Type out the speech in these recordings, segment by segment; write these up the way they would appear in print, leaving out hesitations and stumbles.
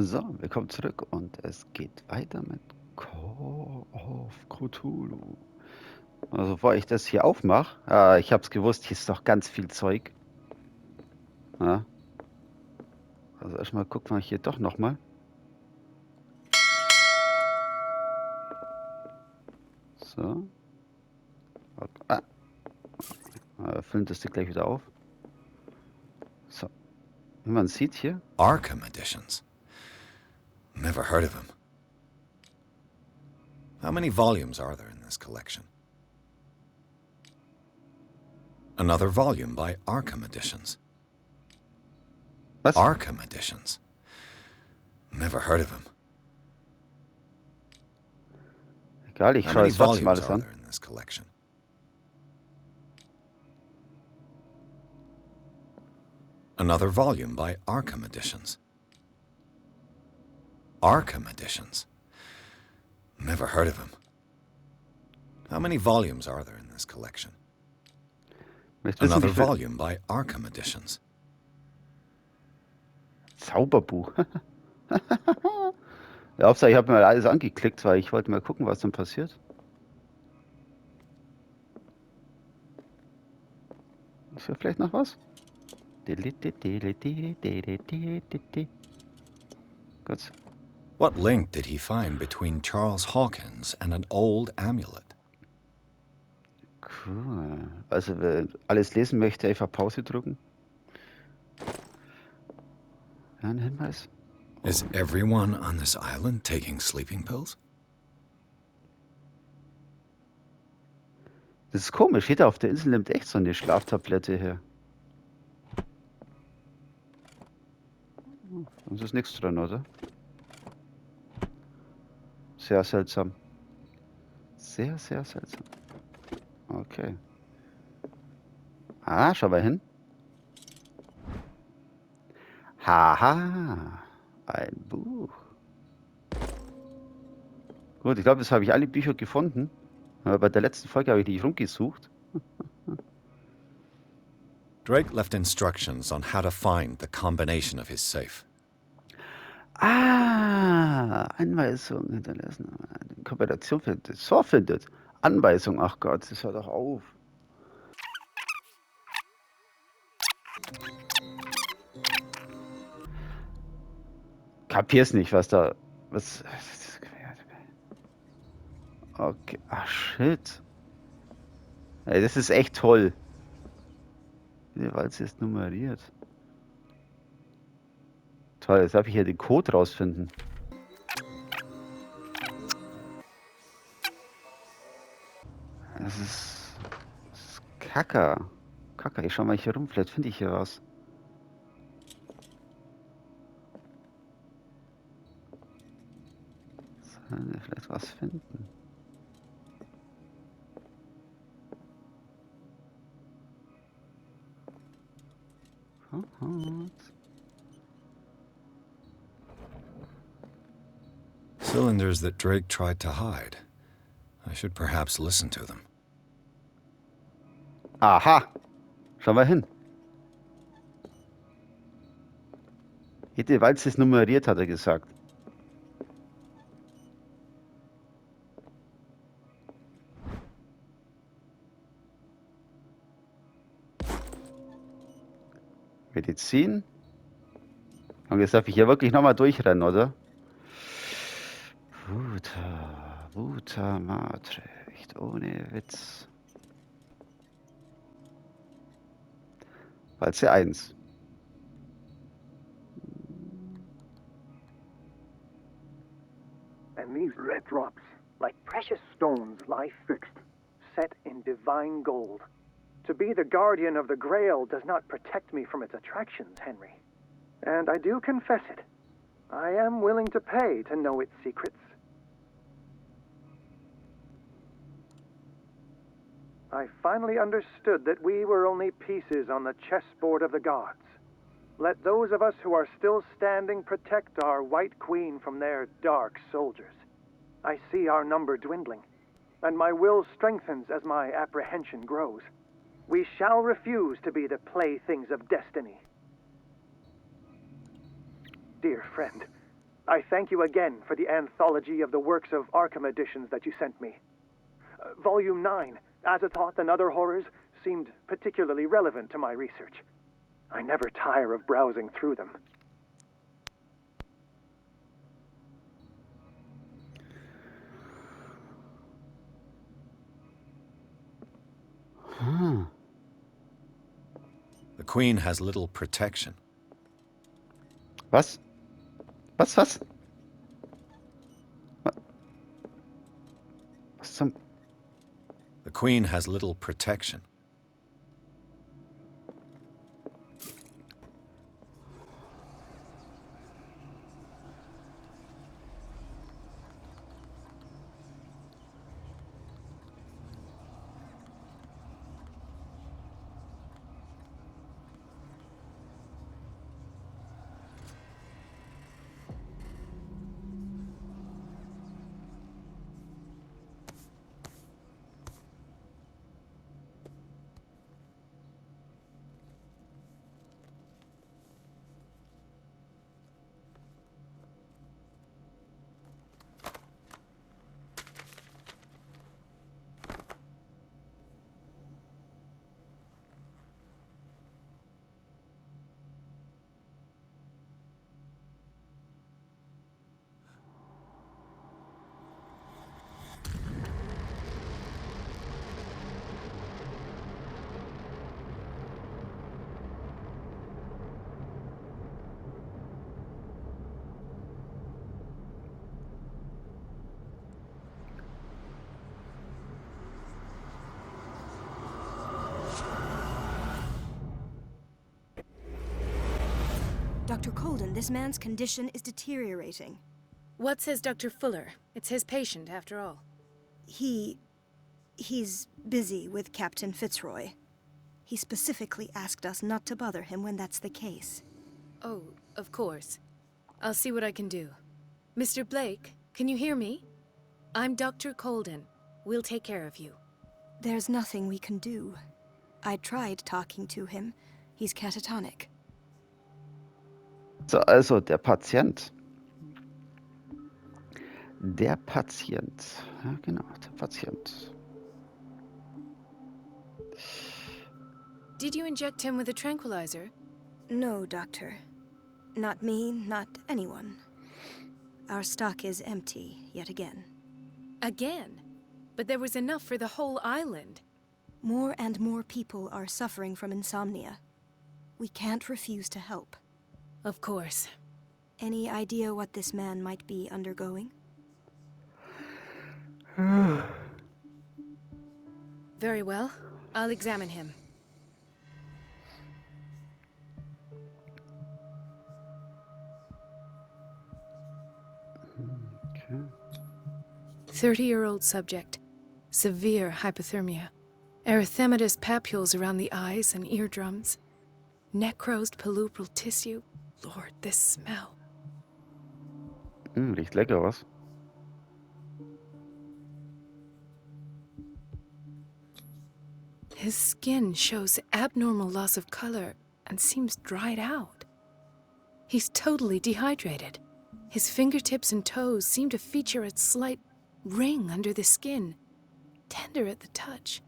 So, willkommen zurück und es geht weiter mit Call of Cthulhu. Also, bevor ich das hier aufmache, ich hab's gewusst, hier ist doch ganz viel Zeug. Ja. Also erstmal gucken wir hier doch nochmal. So. Okay. Füllen das Ding gleich wieder auf. So. Wie man sieht hier. Arkham editions. Never heard of them. How many volumes are there in this collection? Another volume by Arkham Editions. Was? Arkham Editions. Never heard of them. Egal, ich How schaue many es trotzdem volumes alles are an. there in this collection? Another volume by Arkham Editions. Arkham Editions. Never heard of them. How many volumes are there in this collection? Möchtest wissen, Another wie viel volume by Arkham Editions. Zauberbuch. Ja, Hauptsache, ich habe mir alles angeklickt, weil ich wollte mal gucken, was dann passiert. Ist hier vielleicht noch was? Gut. What link did he find between Charles Hawkins and an old amulet? Cool. Also, wer alles lesen möchte, einfach Pause drücken. Ja, ein Hinweis. Is everyone on this island taking sleeping pills? Das ist komisch. Jeder auf der Insel nimmt echt so eine Schlaftablette her. Sonst ist nichts drin, oder? Sehr seltsam. Sehr, sehr seltsam. Okay. Schau mal hin. Haha. Ein Buch. Gut, ich glaube, jetzt habe ich alle Bücher gefunden. Aber bei der letzten Folge habe ich nicht rumgesucht. Drake left instructions on how to find the combination of his safe. Anweisung hinterlassen. Kombination findet. So findet. Anweisung, ach Gott, das hört doch auf. Kapier's nicht, was da. Was. Okay. Ach shit. Ey, das ist echt toll. Weil es ist nummeriert. Toll, jetzt darf ich hier den Code rausfinden. Das ist Kacker. Kacker, ich schau mal hier rum, vielleicht finde ich hier was. Sollen wir vielleicht was finden? Cylinders that Drake tried to hide. I should perhaps listen to them. Aha! Schau mal hin. Jede Walze ist nummeriert, hat er gesagt. Medizin. Und jetzt darf ich hier wirklich nochmal durchrennen, oder? Wuta Matre. Echt ohne Witz. Walze 1. And these red drops, like precious stones, lie fixed, set in divine gold. To be the guardian of the Grail does not protect me from its attractions, Henry. And I do confess it. I am willing to pay to know its secrets. I finally understood that we were only pieces on the chessboard of the gods. Let those of us who are still standing protect our White Queen from their dark soldiers. I see our number dwindling, and my will strengthens as my apprehension grows. We shall refuse to be the playthings of destiny. Dear friend, I thank you again for the anthology of the works of Arkham editions that you sent me. Volume 9, Azathoth and Other Horrors, seemed particularly relevant to my research. I never tire of browsing through them. The Queen has little protection. Was? Was? Was zum... The Queen has little protection. Dr. Colden, this man's condition is deteriorating. What says Dr. Fuller? It's his patient, after all. He's busy with Captain Fitzroy. He specifically asked us not to bother him when that's the case. Oh, of course. I'll see what I can do. Mr. Blake, can you hear me? I'm Dr. Colden. We'll take care of you. There's nothing we can do. I tried talking to him. He's catatonic. So, also der Patient. Der Patient. Ja, genau, der Patient. Did you inject him with a tranquilizer? No, Doctor. Not me, not anyone. Our stock is empty, yet again. Again? But there was enough for the whole island. More and more people are suffering from insomnia. We can't refuse to help. Of course. Any idea what this man might be undergoing? Very well. I'll examine him. Okay. 30-year-old subject. Severe hypothermia. Erythematous papules around the eyes and eardrums. Necrosed palpebral tissue. Lord, this smell. Riecht lecker, was? His skin shows abnormal loss of color and seems dried out. He's totally dehydrated. His fingertips and toes seem to feature a slight ring under the skin. Tender at the touch.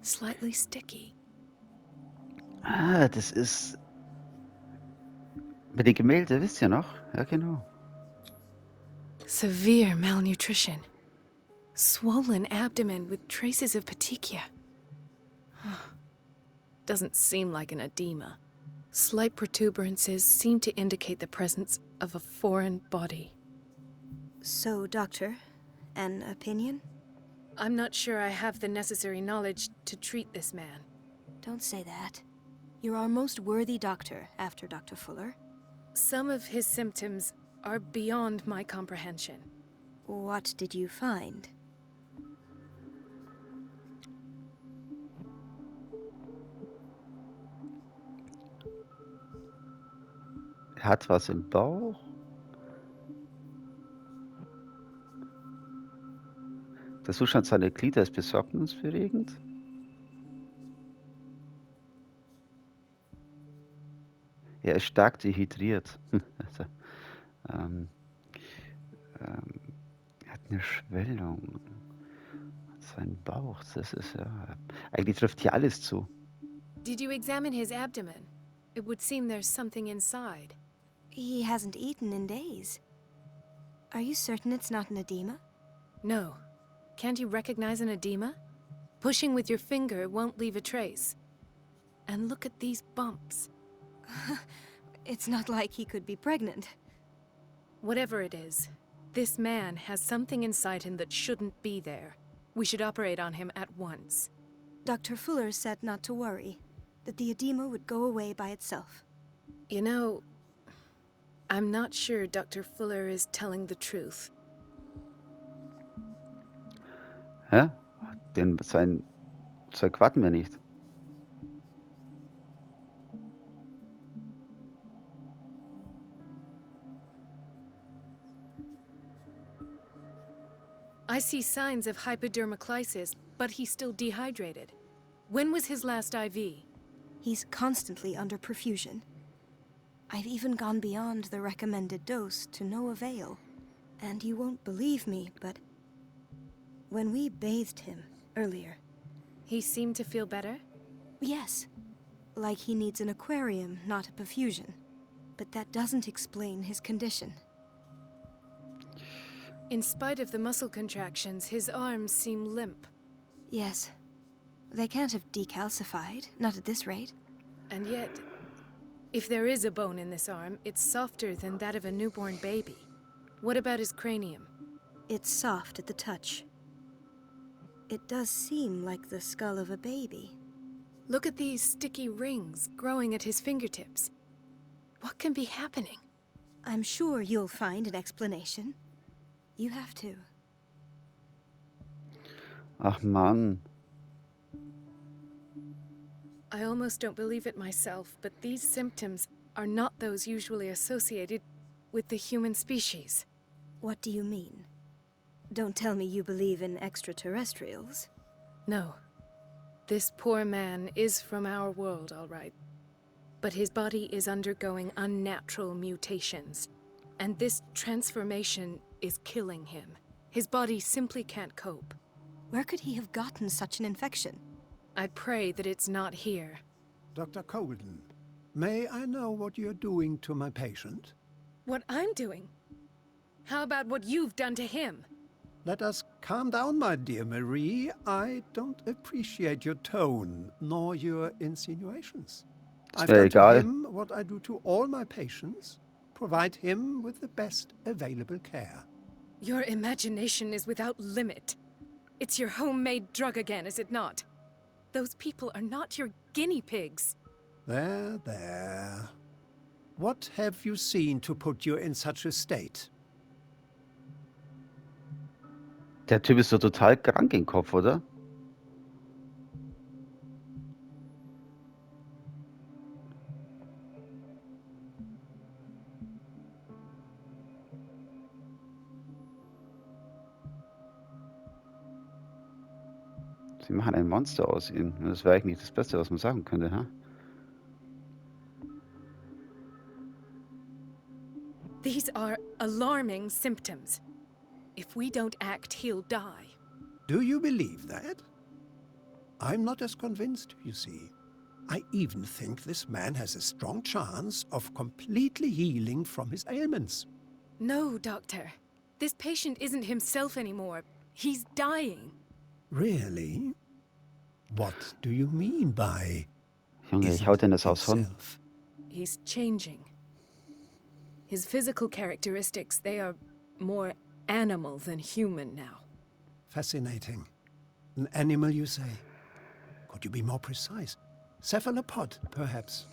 Slightly sticky. Ah, das ist... Mit den Gemälde, wisst ihr noch? Ja, genau. Severe malnutrition. Swollen abdomen with traces of petechia. Doesn't seem like an edema. Slight protuberances seem to indicate the presence of a foreign body. So, Doctor, an opinion? I'm not sure I have the necessary knowledge to treat this man. Don't say that. You're our most worthy doctor after Dr. Fuller. Some of his symptoms are beyond my comprehension. What did you find? Er hat was im Bauch. Der Zustand seiner Glieder ist besorgniserregend. Er ist stark dehydriert. Eine Schwellung. Sein Bauch, das ist ja... Eigentlich trifft hier alles zu. Did you examine his abdomen? It would seem there's something inside. He hasn't eaten in days. Are you certain it's not an edema? No. Can't you recognize an edema? Pushing with your finger won't leave a trace. And look at these bumps. It's not like he could be pregnant. Whatever it is, this man has something inside him that shouldn't be there. We should operate on him at once. Dr. Fuller said not to worry, that the edema would go away by itself. You know, I'm not sure Dr. Fuller is telling the truth. Hä? Sein Zeug warten wir nicht. I see signs of hypodermoclysis, but he's still dehydrated. When was his last IV? He's constantly under perfusion. I've even gone beyond the recommended dose to no avail. And you won't believe me, but when we bathed him earlier... He seemed to feel better? Yes, like he needs an aquarium, not a perfusion. But that doesn't explain his condition. In spite of the muscle contractions, his arms seem limp. Yes. They can't have decalcified, not at this rate. And yet, if there is a bone in this arm, it's softer than that of a newborn baby. What about his cranium? It's soft at the touch. It does seem like the skull of a baby. Look at these sticky rings growing at his fingertips. What can be happening? I'm sure you'll find an explanation. You have to. Ach Mann. I almost don't believe it myself, but these symptoms are not those usually associated with the human species. What do you mean? Don't tell me you believe in extraterrestrials. No. This poor man is from our world, all right. But his body is undergoing unnatural mutations. And this transformation is killing him. His body simply can't cope. Where could he have gotten such an infection? I pray that it's not here. Dr. Colden, may I know what you're doing to my patient? What I'm doing? How about what you've done to him? Let us calm down, my dear Marie. I don't appreciate your tone, nor your insinuations. I've done to him what I do to all my patients. Provide him with the best available care. Your imagination is without limit. It's your homemade drug again, is it not? Those people are not your guinea pigs. There, there. What have you seen to put you in such a state? Der Typ ist so total krank im Kopf, oder? Sie machen ein Monster aus ihm. Das wäre eigentlich das Beste, was man sagen könnte, ha? These are alarming symptoms. If we don't act, he'll die. Do you believe that? I'm not as convinced, you see. I even think this man has a strong chance of completely healing from his ailments. No, Doctor. This patient isn't himself anymore. He's dying. Really? What do you mean by... Junge, ich hau denn das aufs Horn. He's changing. His physical characteristics, they are more animal than human now. Fascinating. An animal, you say? Could you be more precise? Cephalopod, perhaps?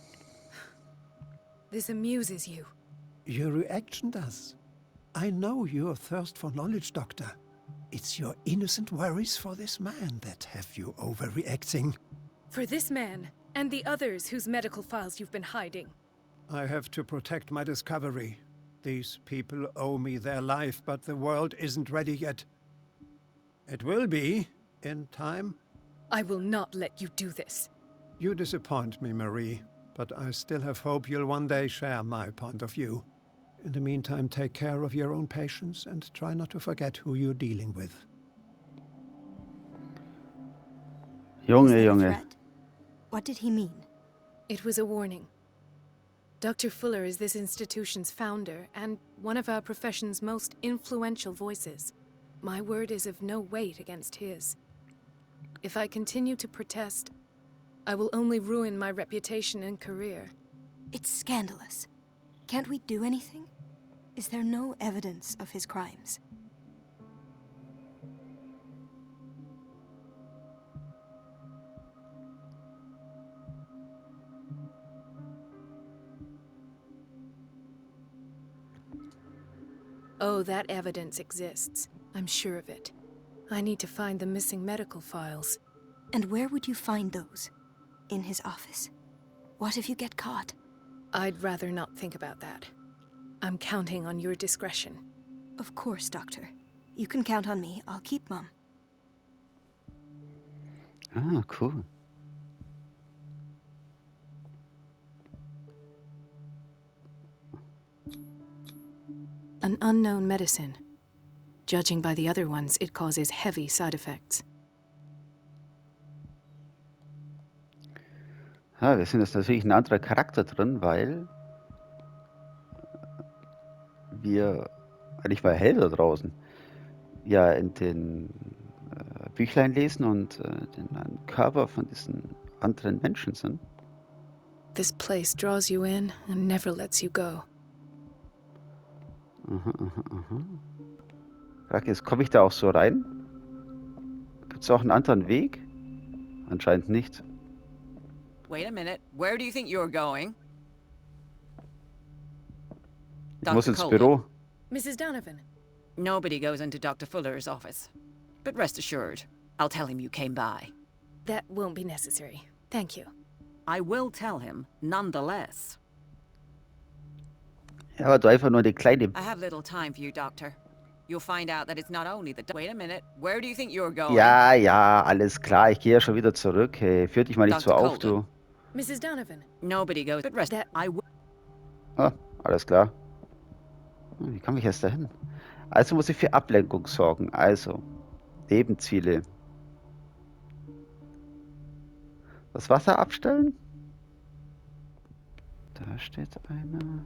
This amuses you. Your reaction does. I know your thirst for knowledge, Doctor. It's your innocent worries for this man that have you overreacting. For this man, and the others whose medical files you've been hiding. I have to protect my discovery. These people owe me their life, but the world isn't ready yet. It will be, in time. I will not let you do this. You disappoint me, Marie, but I still have hope you'll one day share my point of view. In the meantime, take care of your own patients and try not to forget who you're dealing with. Was that a Junge. threat? What did he mean? It was a warning. Dr. Fuller is this institution's founder and one of our profession's most influential voices. My word is of no weight against his. If I continue to protest, I will only ruin my reputation and career. It's scandalous. Can't we do anything? Is there no evidence of his crimes? Oh, that evidence exists. I'm sure of it. I need to find the missing medical files. And where would you find those? In his office? What if you get caught? I'd rather not think about that. I'm counting on your discretion. Of course, Doctor. You can count on me. I'll keep Mum. Ah, cool. An unknown medicine. Judging by the other ones, it causes heavy side effects. Ja, wir sind jetzt natürlich ein anderer Charakter drin, weil wir, eigentlich mal hell da draußen, ja in den Büchlein lesen und den Körper von diesen anderen Menschen sind. This place draws you in and never lets you go. Frage ist, komme ich da auch so rein? Gibt es auch einen anderen Weg? Anscheinend nicht. Wait a minute. Where do you think you're going? Ich muss Dr. ins Coleman. Büro. Mrs. Donovan. Nobody goes into Dr. Fuller's office. But rest assured, I'll tell him you came by. That won't be necessary. Thank you. I will tell him, nonetheless. Ja, aber du einfach nur eine kleine... I have little time for you, Doctor. You'll find out that it's not only the... Wait a minute. Where do you think you're going? Ja, alles klar. Ich gehe ja schon wieder zurück. Hey, führ dich mal nicht so Dr. auf, du. Mrs. Donovan. Nobody goes... But rest... That... I will... Ah, alles klar. Wie komme ich jetzt dahin? Also muss ich für Ablenkung sorgen. Also, Nebenziele. Das Wasser abstellen? Da steht einer.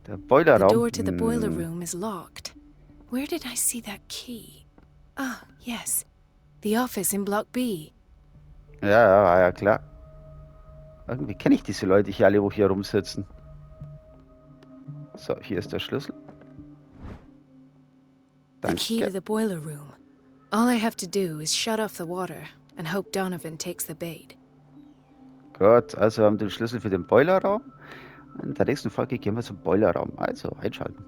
Der The Boilerraum. door to the boiler room is locked. Where did I see that key? Ah, yes. The office in Block B. Ja, klar. Irgendwie kenne ich diese Leute hier alle, wo hier rumsitzen. So, hier ist der Schlüssel. The key to Danke. the boiler room. All I have to do is shut off the water and hope Donovan takes the bait. Gut, also wir haben den Schlüssel für den Boilerraum. In der nächsten Folge gehen wir zum Boilerraum. Also, einschalten.